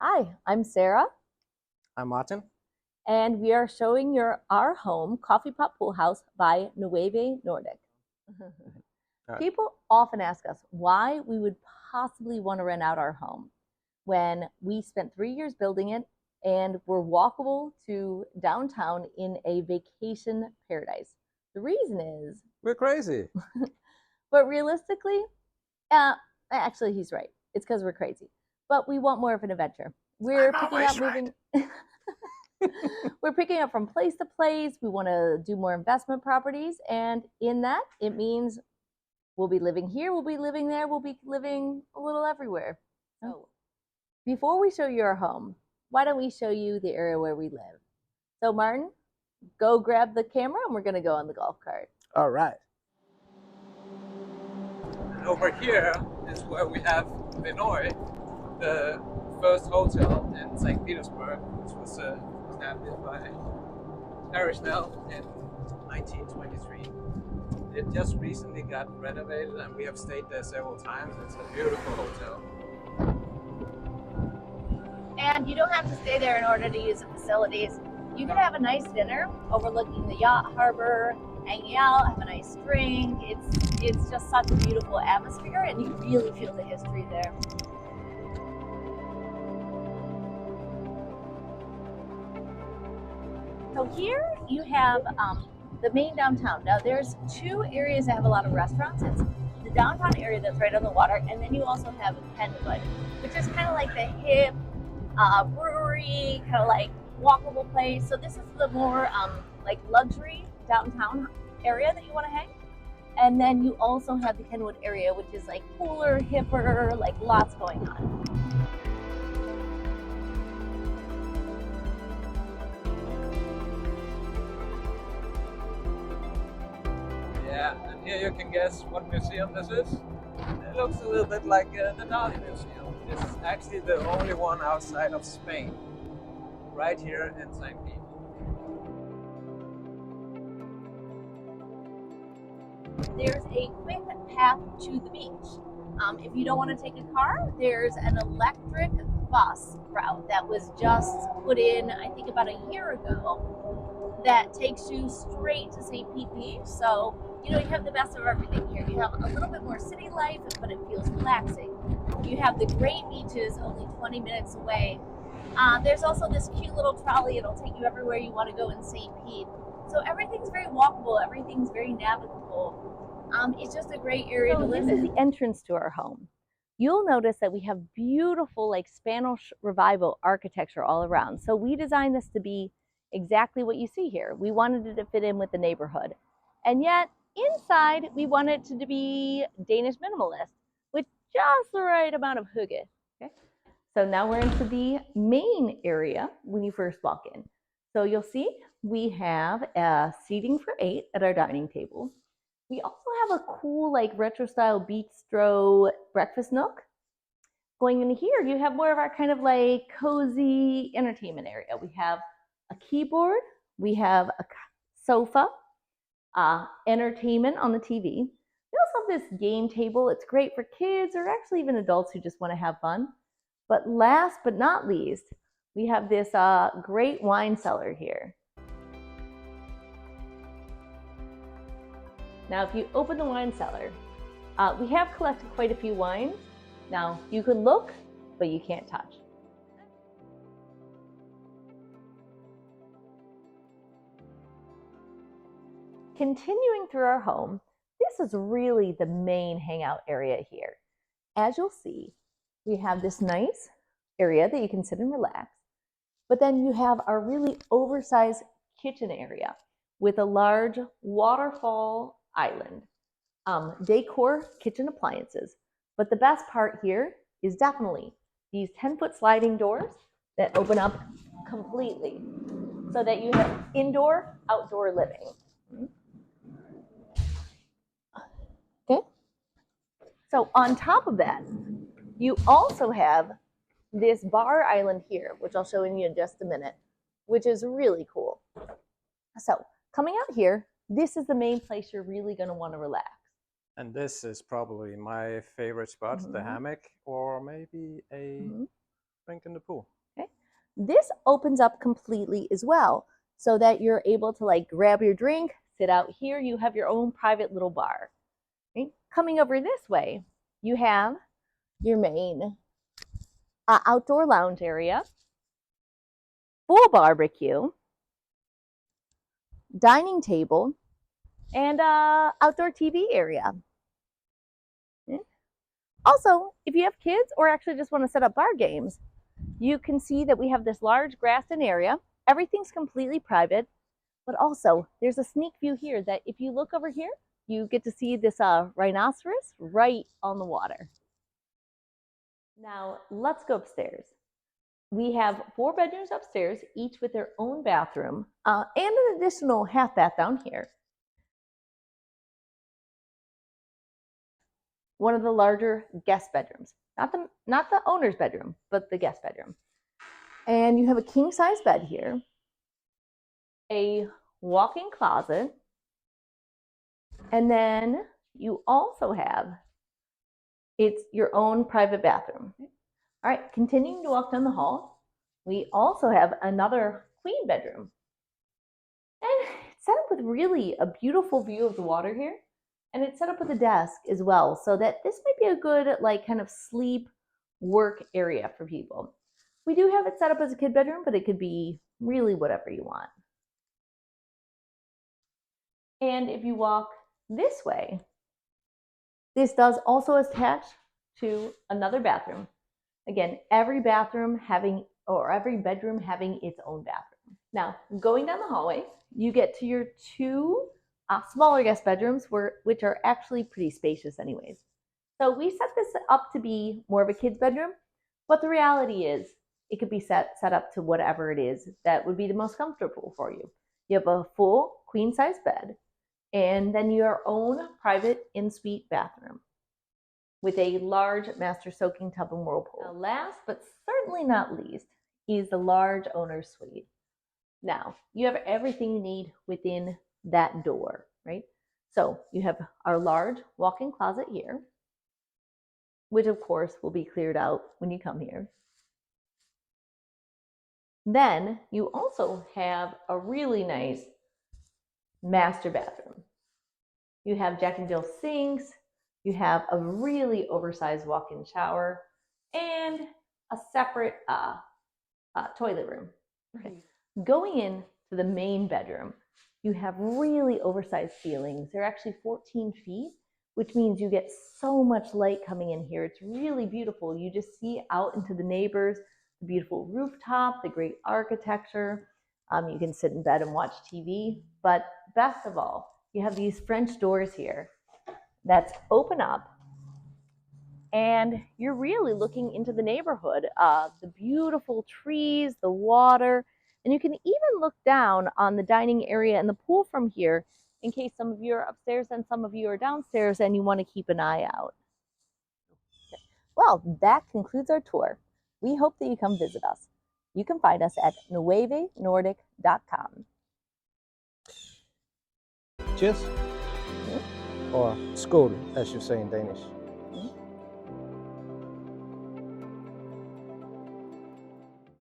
Hi, I'm Sarah, I'm Martin. and we are showing our home, Coffee Pot Pool House by Nueve Nordic. Uh, People often ask us why we would possibly want to rent out our home when we spent 3 years building it and we're walkable to downtown in a vacation paradise. The reason is, we're crazy. but realistically, uh, actually, he's right. It's because we're crazy, but we want more of an adventure. We're I'm picking up always right. moving. We're picking up from place to place. We want to do more investment properties. And in that, it means we'll be living here, we'll be living there, we'll be living a little everywhere. So, before we show you our home, why don't we show you the area where we live? So, Martin, go grab the camera and we're going to go on the golf cart. All right. And over here is where we have Vinoy, the first hotel in St. Petersburg, which was established by Parishnell in 1923. It just recently got renovated and we have stayed there several times. It's a beautiful hotel. And you don't have to stay there in order to use the facilities. You can have a nice dinner overlooking the yacht harbor, hanging out, have a nice drink. It's just such a beautiful atmosphere, and you really feel the history there. So here you have the main downtown. Now there's two areas that have a lot of restaurants. It's the downtown area that's right on the water, and then you also have Kenwood, which is kind of like the hip brewery, kind of like walkable place. So this is the more like luxury downtown area that you want to hang. And then you also have the Kenwood area, which is like cooler, hipper, like lots going on. Yeah, and here you can guess what museum this is. It looks a little bit like the Dali Museum. This is actually the only one outside of Spain, right here in St. Pete. There's a quick path to the beach. If you don't want to take a car, there's an electric bus route that was just put in, I think, about a year ago, that takes you straight to St. Pete Beach. So, you have the best of everything here. You have a little bit more city life, but it feels relaxing. You have the great beaches only 20 minutes away. There's also this cute little trolley. It'll take you everywhere you want to go in St. Pete. So everything's very walkable. Everything's very navigable. It's just a great area to live in. This is the entrance to our home. You'll notice that we have beautiful, like Spanish Revival architecture all around. So we designed this to be exactly what you see here. We wanted it to fit in with the neighborhood. And yet, inside, we wanted it to be Danish minimalist with just the right amount of hygge. Okay? So now we're into the main area when you first walk in. So you'll see we have seating for 8 at our dining table. We also have a cool, like, retro-style bistro breakfast nook. Going in here, you have more of our kind of like cozy entertainment area. We have a keyboard, we have a sofa, entertainment on the TV. We also have this game table. It's great for kids or actually even adults who just want to have fun. But last but not least, we have this great wine cellar here. Now, if you open the wine cellar, we have collected quite a few wines. Now, you can look, but you can't touch. Continuing through our home, this is really the main hangout area here. As you'll see, we have this nice area that you can sit and relax, but then you have our really oversized kitchen area with a large waterfall island, decor kitchen appliances. But the best part here is definitely these 10-foot sliding doors that open up completely so that you have indoor, outdoor living. Okay. So on top of that, you also have this bar island here, which I'll show you in just a minute, which is really cool. So coming out here, this is the main place you're really going to want to relax. And this is probably my favorite spot, the hammock, or maybe a drink in the pool. Okay. This opens up completely as well, so that you're able to like grab your drink, sit out here. You have your own private little bar. Okay. Coming over this way, you have your main outdoor lounge area, full barbecue, dining table, and outdoor TV area. Also, if you have kids or actually just want to set up bar games, you can see that we have this large grassed-in area. Everything's completely private, but also there's a sneak view here that if you look over here, you get to see this rhinoceros right on the water. Now, let's go upstairs. We have 4 bedrooms upstairs, each with their own bathroom, and an additional half bath down here. One of the larger guest bedrooms, not the owner's bedroom, but the guest bedroom. And you have a king size bed here, a walk-in closet, and then you also have it's your own private bathroom. All right, continuing to walk down the hall, we also have another queen bedroom. And it's set up with really a beautiful view of the water here. And it's set up with a desk as well, so that this might be a good like kind of sleep work area for people. We do have it set up as a kid bedroom, but it could be really whatever you want. And if you walk this way, this does also attach to another bathroom. Again, every bedroom having its own bathroom. Now, going down the hallway, you get to your 2 smaller guest bedrooms, which are actually pretty spacious anyways. So we set this up to be more of a kid's bedroom, but the reality is it could be set up to whatever it is that would be the most comfortable for you. You have a full queen size bed, and then your own private in-suite bathroom with a large master soaking tub and whirlpool. Now, last but certainly not least is the large owner's suite. Now, you have everything you need within that door, right? So you have our large walk-in closet here, which of course will be cleared out when you come here. Then you also have a really nice master bathroom. You have Jack and Jill sinks, you have a really oversized walk-in shower, and a separate toilet room. Okay. Going into the main bedroom, you have really oversized ceilings. They're actually 14 feet, which means you get so much light coming in here. It's really beautiful. You just see out into the neighbors, the beautiful rooftop, the great architecture. You can sit in bed and watch TV, but best of all, you have these French doors here that open up, and you're really looking into the neighborhood, the beautiful trees, the water, and you can even look down on the dining area and the pool from here in case some of you are upstairs and some of you are downstairs and you want to keep an eye out. Okay. Well, that concludes our tour. We hope that you come visit us. You can find us at nuevenordic.com. Cheers. Or skål, as you say in Danish.